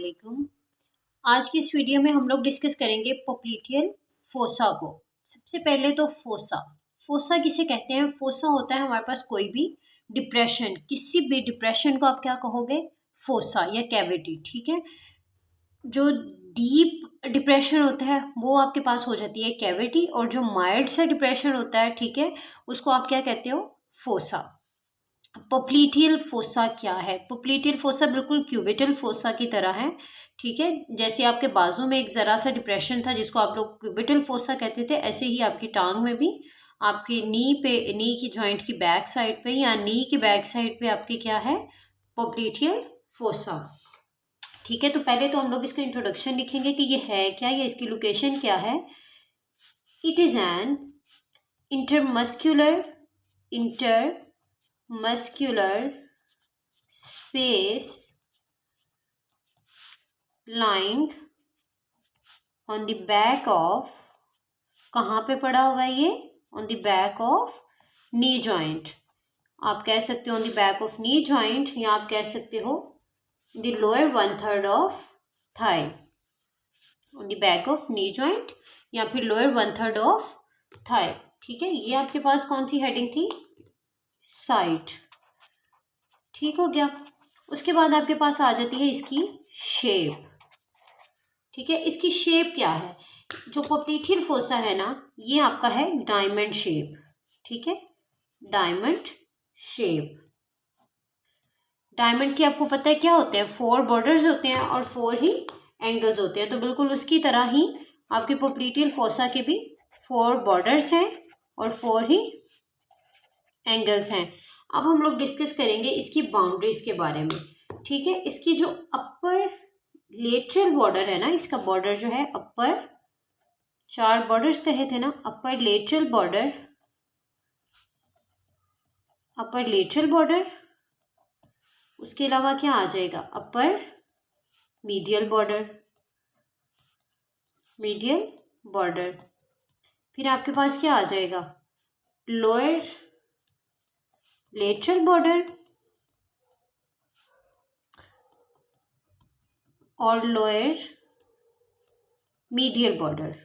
वालेकुम। आज की इस वीडियो में हम लोग डिस्कस करेंगे पोप्लीटियल फोसा को। सबसे पहले तो फोसा, फोसा किसे कहते हैं? फोसा होता है हमारे पास कोई भी डिप्रेशन, किसी भी डिप्रेशन को आप क्या कहोगे? फोसा या कैविटी। ठीक है, जो डीप डिप्रेशन होता है वो आपके पास हो जाती है कैविटी, और जो माइल्ड सा डिप्रेशन होता है, ठीक है, उसको आप क्या कहते हो? फोसा। पोप्लीटियल फोसा क्या है? पोप्लीटियल फोसा बिल्कुल क्यूबिटल फोसा की तरह है। ठीक है, जैसे आपके बाजू में एक ज़रा सा डिप्रेशन था जिसको आप लोग क्यूबिटल फोसा कहते थे, ऐसे ही आपकी टांग में भी, आपकी नी की जॉइंट की बैक साइड पे या नी की बैक साइड पे आपकी क्या है? पोप्लीटियल फोसा। ठीक है, तो पहले तो हम लोग इसका इंट्रोडक्शन लिखेंगे कि ये है क्या, ये इसकी लोकेशन क्या है। It is an intermuscular space lying on the back of, कहाँ पे पड़ा हुआ है ये? on the back of knee joint। आप कह सकते हो on the back of knee joint, या आप कह सकते हो the lower 1/3 of thigh। on the back of knee joint या फिर lower 1/3 of thigh। ठीक है, ये आपके पास कौन सी हेडिंग थी? साइट। ठीक हो गया। उसके बाद आपके पास आ जाती है इसकी शेप। ठीक है, इसकी शेप क्या है? जो पोप्लीटियल फोसा है ना, ये आपका है डायमंड शेप। ठीक है, डायमंड शेप। डायमंड की आपको पता है क्या होते हैं? 4 बॉर्डर्स होते हैं और 4 ही एंगल्स होते हैं। तो बिल्कुल उसकी तरह ही आपके पोप्लीटियल फोसा के भी 4 बॉर्डर्स हैं और 4 ही एंगल्स हैं। अब हम लोग डिस्कस करेंगे इसकी बाउंड्रीज के बारे में। ठीक है, इसकी जो अपर लेटरल बॉर्डर है ना, इसका बॉर्डर जो है अपर, 4 बॉर्डर्स कहे थे ना, अपर लेटरल बॉर्डर, अपर लेटरल बॉर्डर, उसके अलावा क्या आ जाएगा? अपर मीडियल बॉर्डर, मीडियल बॉर्डर। फिर आपके पास क्या आ जाएगा? लोअर लेटरल बॉर्डर और लोअर मीडियल बॉर्डर।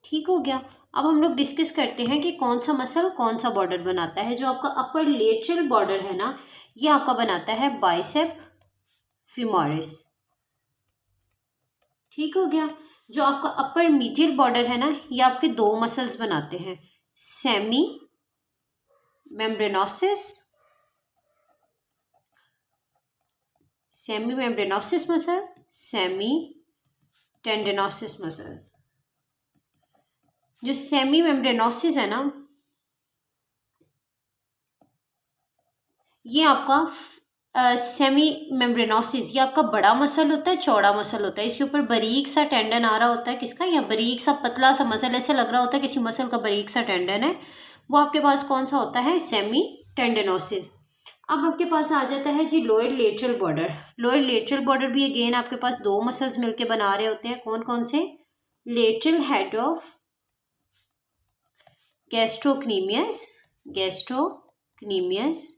ठीक हो गया। अब हम लोग डिस्कस करते हैं कि कौन सा मसल कौन सा बॉर्डर बनाता है। जो आपका अपर लेटरल बॉर्डर है ना, ये आपका बनाता है बाइसेप फीमोरिस। ठीक हो गया। जो आपका अपर मीडियल बॉर्डर है ना, ये आपके 2 मसल्स बनाते हैं, semimembranosus, semimembranosus muscle, semitendinosus muscle. जो सेमी मेम्ब्रेनोसिस है ना, ये आपका सेमी मेम्ब्रेनोसिस, ये आपका बड़ा मसल होता है, चौड़ा मसल होता है। इसके ऊपर बारीक सा टेंडन आ रहा होता है, किसका? या बारीक सा पतला सा मसल, ऐसे लग रहा होता है किसी मसल का बारीक सा टेंडन है, वो आपके पास कौन सा होता है? Semitendinosus. अब आपके पास आ जाता है जी lower lateral border. Lower lateral border भी अगेन आपके पास 2 मसल्स मिलके बना रहे होते हैं। कौन कौन से? Lateral head of gastrocnemius, gastrocnemius,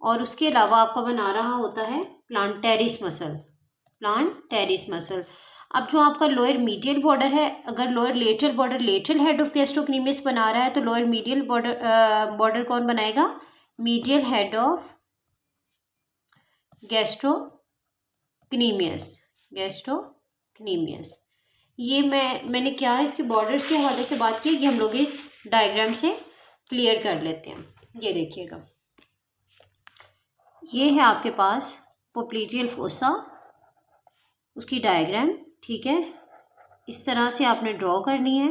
और उसके अलावा आपका बना रहा होता है प्लांटेरिस मसल, प्लांटेरिस मसल। अब जो आपका लोअर मीडियल बॉर्डर है, अगर lower lateral border lateral head of gastrocnemius बना रहा है, तो लोअर मीडियल बॉर्डर कौन बनाएगा? Medial head of gastrocnemius, gastrocnemius. ये मैंने क्या इसके बॉर्डर्स के हवाले से बात की, ये हम लोग इस डायग्राम से क्लियर कर लेते हैं। ये देखिएगा, ये है आपके पास पोप्लीटियल फोसा, उसकी डायग्राम। ठीक है, इस तरह से आपने ड्रॉ करनी है,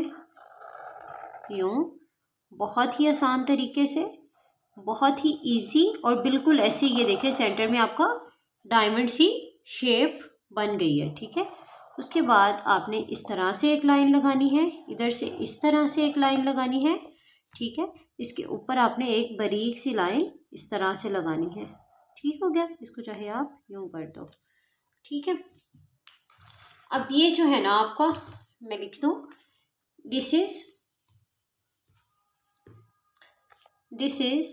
यूँ, बहुत ही आसान तरीके से, बहुत ही इजी, और बिल्कुल ऐसे। ये देखिए सेंटर में आपका डायमंड सी शेप बन गई है। ठीक है, उसके बाद आपने इस तरह से एक लाइन लगानी है, इधर से इस तरह से एक लाइन लगानी है। ठीक है, इसके ऊपर आपने एक बारीक सी लाइन इस तरह से लगानी है। ठीक हो गया, इसको चाहे आप यूँ कर दो। ठीक है, अब ये जो है ना आपका, मैं लिख दूँ, this is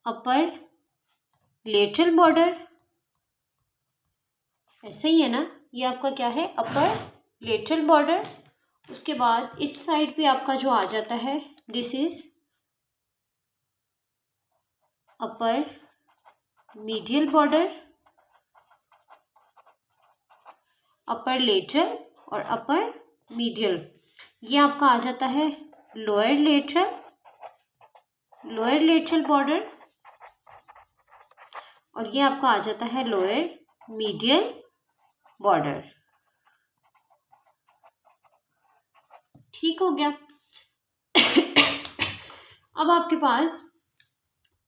upper lateral border ऐसा ही है ना। ये आपका क्या है, अपर लेटरल बॉर्डर। उसके बाद इस साइड पे आपका जो आ जाता है, this is upper medial border, upper lateral और अपर मीडियल। ये आपका आ जाता है लोअर लेटरल बॉर्डर, और ये आपका आ जाता है लोअर मीडियल बॉर्डर। ठीक हो गया। अब आपके पास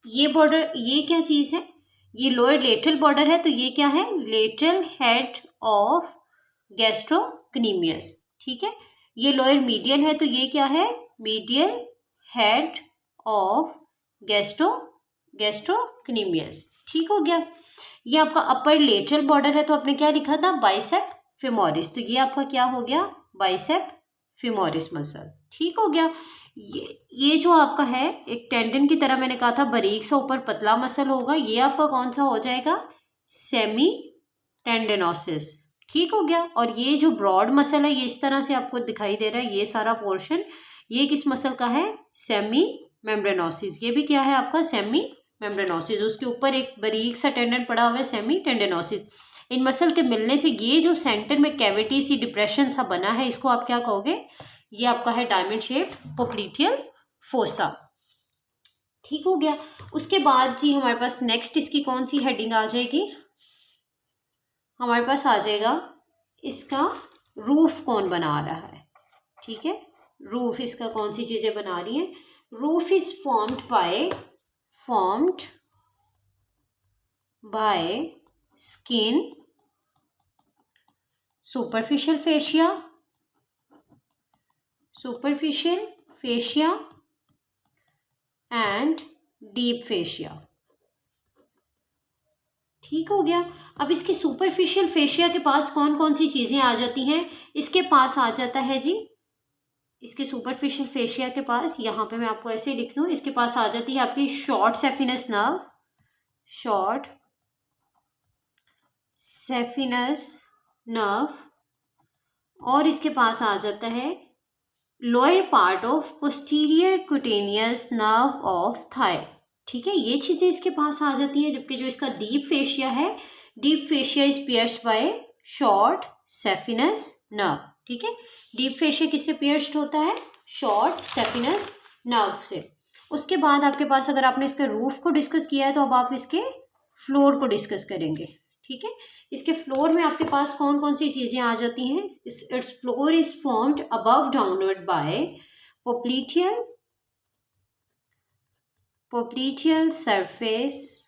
ये बॉर्डर, ये क्या चीज़ है, ये लोअर लेटरल बॉर्डर है, तो ये क्या है, लेटरल हेड ऑफ गैस्ट्रोक्नीमियस। ठीक है। ये लोअर मीडियल है, तो ये क्या है, मीडियल हेड ऑफ गैस्ट्रोक्नीमियस। ठीक हो गया। ये आपका अपर लेटरल बॉर्डर है, तो आपने क्या लिखा था, बाइसेप फेमोरिस, तो ये आपका क्या हो गया, बाइसेप फेमोरिस मसल। ठीक हो गया। ये जो आपका है एक टेंडन की तरह, मैंने कहा था बारीक सा ऊपर पतला मसल होगा, ये आपका कौन सा हो जाएगा, सेमी टेंडनोसिस। ठीक हो गया। और ये जो ब्रॉड मसल है, ये इस तरह से आपको दिखाई दे रहा है, ये सारा पोर्शन, ये किस मसल का है, सेमी मेम्ब्रेनोसिस। ये भी क्या है आपका, सेमी मेम्ब्रेनोसिस। उसके ऊपर एक बारीक सा टेंडन पड़ा हुआ है, सेमी टेंडनोसिस। इन मसल के मिलने से ये जो सेंटर में कैविटी सी डिप्रेशन सा बना है, इसको आप क्या कहोगे, ये आपका है डायमंड शेप पोप्लीटियल फोसा। ठीक हो गया। उसके बाद जी हमारे पास नेक्स्ट इसकी कौन सी हेडिंग आ जाएगी, हमारे पास आ जाएगा इसका रूफ कौन बना रहा है। ठीक है, रूफ इसका कौन सी चीजें बना रही हैं, roof is formed by skin, superficial fascia and deep fascia. ठीक हो गया। अब इसके सुपरफिशियल फेशिया के पास कौन कौन सी चीजें आ जाती हैं, इसके पास आ जाता है जी, इसके सुपरफिशियल फेशिया के पास, यहाँ पे मैं आपको ऐसे लिख दूँ, इसके पास आ जाती है आपकी शॉर्ट सेफिनस नर्व, और इसके पास आ जाता है lower part of posterior cutaneous nerve of thigh. ठीक है, ये चीजें इसके पास आ जाती हैं। जबकि जो इसका डीप फेशिया है, deep fascia is pierced by short saphenous nerve. ठीक है, डीप फेशिया किससे पियर्स्ड होता है, शॉर्ट सेफिनस नर्व से। उसके बाद आपके पास, अगर आपने इसके रूफ को डिस्कस किया है, तो अब आप इसके फ्लोर को डिस्कस करेंगे। ठीक है, इसके फ्लोर में आपके पास कौन कौन सी चीजें आ जाती हैं, its floor is formed above downward by popliteal surface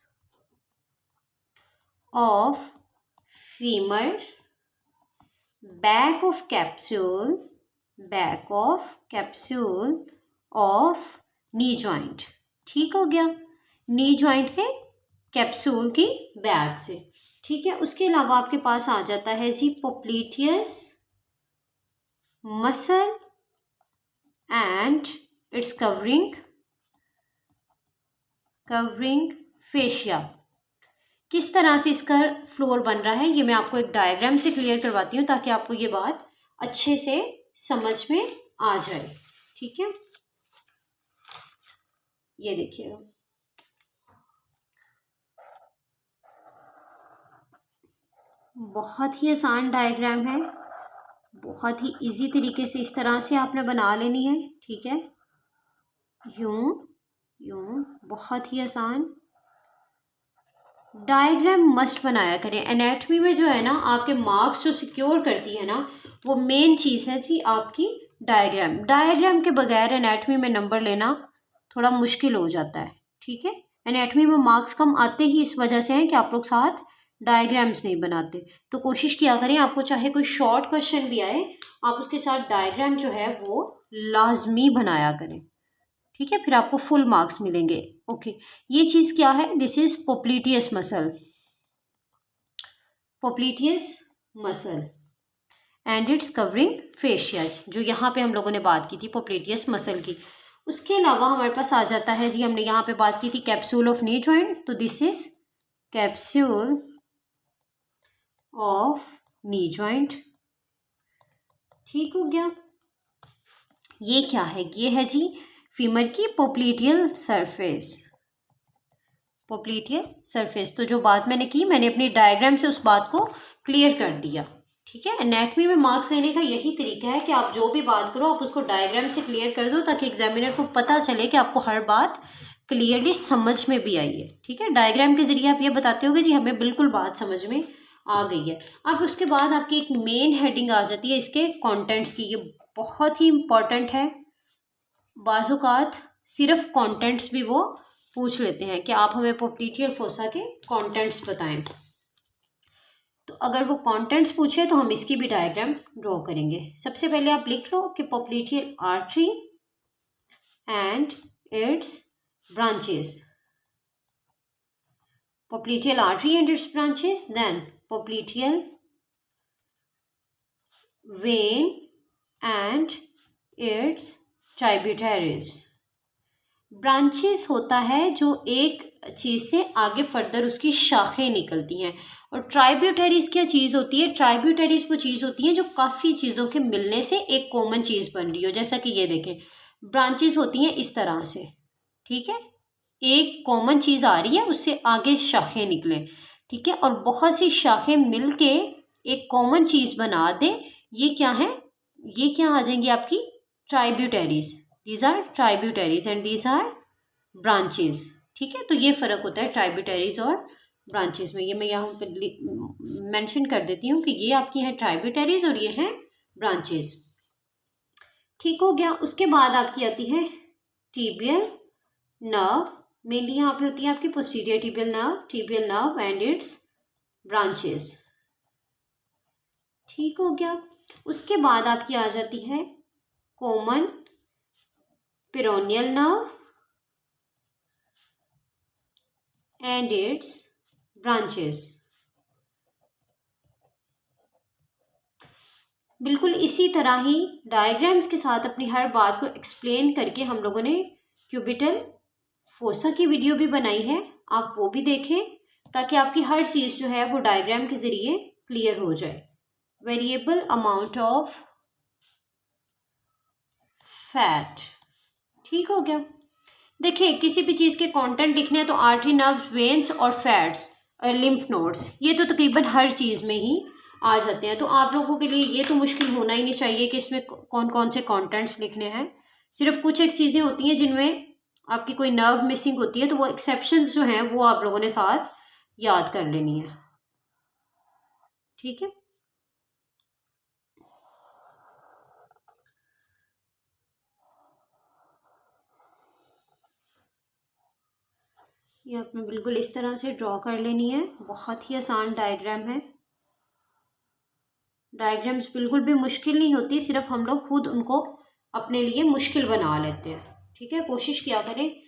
of femur, back of capsule of knee joint। ठीक हो गया, नी जॉइंट के कैप्सूल की बैक से। ठीक है, उसके अलावा आपके पास आ जाता है जी popliteus muscle and its covering fascia. किस तरह से इसका फ्लोर बन रहा है, ये मैं आपको एक डायग्राम से क्लियर करवाती हूँ, ताकि आपको ये बात अच्छे से समझ में आ जाए। ठीक है, ये देखिएगा, बहुत ही आसान डायग्राम है, बहुत ही इजी तरीके से इस तरह से आपने बना लेनी है। ठीक है, यूं यूं, बहुत ही आसान डायग्राम मस्ट बनाया करें। एनाटॉमी में जो है ना, आपके मार्क्स जो सिक्योर करती है ना, वो मेन चीज़ है जी आपकी डायग्राम के बगैर एनाटॉमी में नंबर लेना थोड़ा मुश्किल हो जाता है। ठीक है, एनाटॉमी में मार्क्स कम आते ही इस वजह से हैं कि आप लोग साथ डायग्राम्स नहीं बनाते। तो कोशिश किया करें, आपको चाहे कोई शॉर्ट क्वेश्चन भी आए, आप उसके साथ डायग्राम जो है वो लाजमी बनाया करें। ठीक है, फिर आपको फुल मार्क्स मिलेंगे। ओके, ये चीज़ क्या है, this is popliteus muscle and its covering fascia, जो यहाँ पे हम लोगों ने बात की थी पोप्लीटियस मसल की। उसके अलावा हमारे पास आ जाता है जी, हमने यहाँ पे बात की थी कैप्सूल ऑफ नी जॉइंट, तो this is capsule of knee joint. ठीक हो गया। ये क्या है? ये है जी फीमर की पोप्लीटियल सरफेस। पोप्लीटियल सरफेस। तो जो बात मैंने की, मैंने अपनी डायग्राम से उस बात को क्लियर कर दिया। ठीक है, एनाटॉमी में मार्क्स लेने का यही तरीका है कि आप जो भी बात करो आप उसको डायग्राम से क्लियर कर दो, ताकि एग्जामिनर को पता चले कि आपको हर बात क्लियरली समझ में भी आई है। ठीक है, डायग्राम के जरिए आप ये बताते होगे जी हमें बिल्कुल बात समझ में आ गई है। अब उसके बाद आपकी एक मेन हेडिंग आ जाती है इसके कंटेंट्स की। ये बहुत ही इंपॉर्टेंट है। बाज़-औक़ात सिर्फ कंटेंट्स भी वो पूछ लेते हैं कि आप हमें पोप्लीटियल फोसा के कंटेंट्स बताएं। तो अगर वो कंटेंट्स पूछे तो हम इसकी भी डायग्राम ड्रॉ करेंगे। सबसे पहले आप लिख लो कि पोप्लीटियल artery and it's branches. Popliteal artery and its branches, then popliteal vein and its tributaries। Branches होता है जो एक चीज़ से आगे फर्दर उसकी शाखें निकलती हैं। और ट्राइब्यूटरीज क्या चीज़ होती है? ट्राइब्यूटरीज वो चीज़ होती है जो काफ़ी चीज़ों के मिलने से एक कॉमन चीज़ बन रही हो। जैसा कि ये देखें, ब्रांचेस होती हैं इस तरह से। ठीक है, एक कॉमन चीज़ आ रही है, उससे आगे शाखें निकले। ठीक है, और बहुत सी शाखें मिलके एक कॉमन चीज़ बना दें। ये क्या है? ये क्या आ जाएंगी आपकी? Tributaries. These are tributaries and these are branches. ठीक है, तो ये फ़र्क होता है ट्राइब्यूटरीज और ब्रांचेस में। ये मैं यहाँ पर मेंशन कर देती हूँ कि ये आपकी है ट्राइब्यूटरीज और ये हैं ब्रांचेस। ठीक हो गया। उसके बाद आपकी आती है टिबियल नर्व। मेनली यहाँ पे होती है आपकी posterior tibial nerve and it's branches. ठीक हो गया। उसके बाद आपकी आ जाती है common peroneal nerve and it's branches. बिल्कुल इसी तरह ही डायग्राम्स के साथ अपनी हर बात को एक्सप्लेन करके हम लोगों ने क्यूबिटल फोसा की वीडियो भी बनाई है, आप वो भी देखें ताकि आपकी हर चीज़ जो है वो डायग्राम के ज़रिए क्लियर हो जाए। Variable amount of fat. ठीक हो गया। देखिए, किसी भी चीज़ के कंटेंट लिखने हैं तो आर्टरी, नर्व्स, वेन्स और फैट्स और लिम्फ नोड्स, ये तो तकरीबन हर चीज़ में ही आ जाते हैं। तो आप लोगों के लिए ये तो मुश्किल होना ही नहीं चाहिए कि इसमें कौन कौन से कंटेंट्स लिखने हैं। सिर्फ कुछ एक चीज़ें होती हैं जिनमें आपकी कोई नर्व मिसिंग होती है, तो वो एक्सेप्शंस जो हैं वो आप लोगों ने साथ याद कर लेनी है। ठीक है, ये आपने बिल्कुल इस तरह से ड्रॉ कर लेनी है। बहुत ही आसान डायग्राम है। डायग्राम्स बिल्कुल भी मुश्किल नहीं होती, सिर्फ हम लोग खुद उनको अपने लिए मुश्किल बना लेते हैं। ठीक है, कोशिश किया करें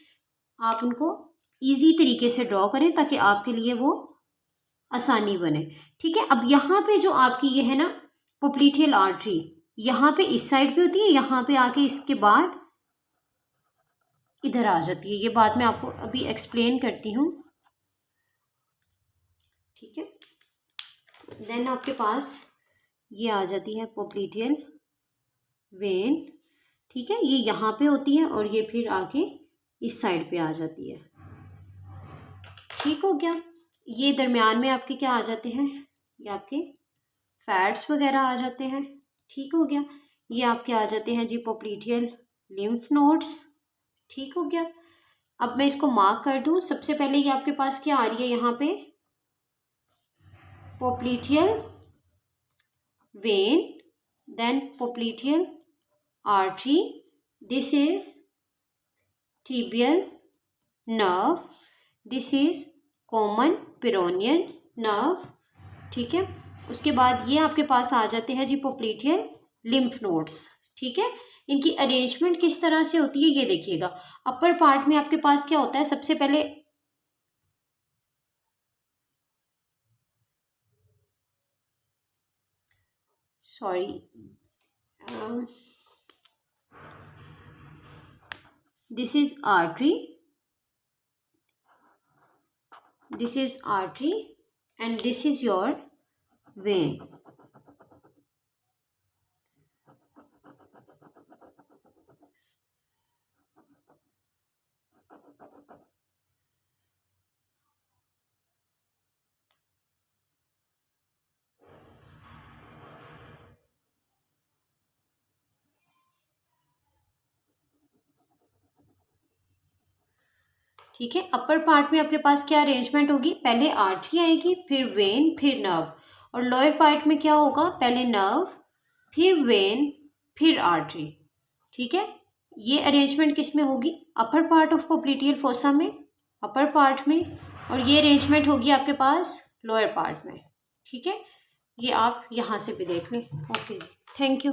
आप उनको इजी तरीके से ड्रॉ करें ताकि आपके लिए वो आसानी बने। ठीक है, अब यहाँ पे जो आपकी ये है ना पोप्लीटियल आर्टरी, यहाँ पे इस साइड पे होती है, यहाँ पे आके इसके बाद इधर आ जाती है। ये बात मैं आपको अभी एक्सप्लेन करती हूँ। ठीक है, देन आपके पास ये आ जाती है पोप्लीटियल वेन। ठीक है, ये यहाँ पे होती है और ये फिर आके इस साइड पे आ जाती है। ठीक हो गया। ये दरमियान में आपके क्या आ जाते हैं? ये आपके फैट्स वगैरह आ जाते हैं। ठीक हो गया। ये आपके आ जाते हैं जी पोप्लीटियल लिम्फ नोड्स। ठीक हो गया। अब मैं इसको मार्क कर दूं। सबसे पहले ये आपके पास क्या आ रही है? यहाँ पे popliteal vein, then popliteal artery, this is tibial nerve, this is common peroneal nerve. ठीक है, उसके बाद ये आपके पास आ जाते हैं जी पोप्लीटियल लिम्फ नोड्स। ठीक है, इनकी अरेंजमेंट किस तरह से होती है ये देखिएगा। अपर पार्ट में आपके पास क्या होता है? सबसे पहले this is artery, this is artery and this is your when. ठीक है, अपर पार्ट में आपके पास क्या अरेंजमेंट होगी, पहले आर्टरी आएगी, फिर वेन, फिर नर्व। और लोअर पार्ट में क्या होगा, पहले नर्व, फिर वेन, फिर आर्टरी। ठीक है, ये अरेंजमेंट किस में होगी, upper part of popliteal fossa में, अपर पार्ट में, और ये अरेंजमेंट होगी आपके पास लोअर पार्ट में। ठीक है, ये आप यहाँ से भी देख लें। ओके जी, थैंक यू।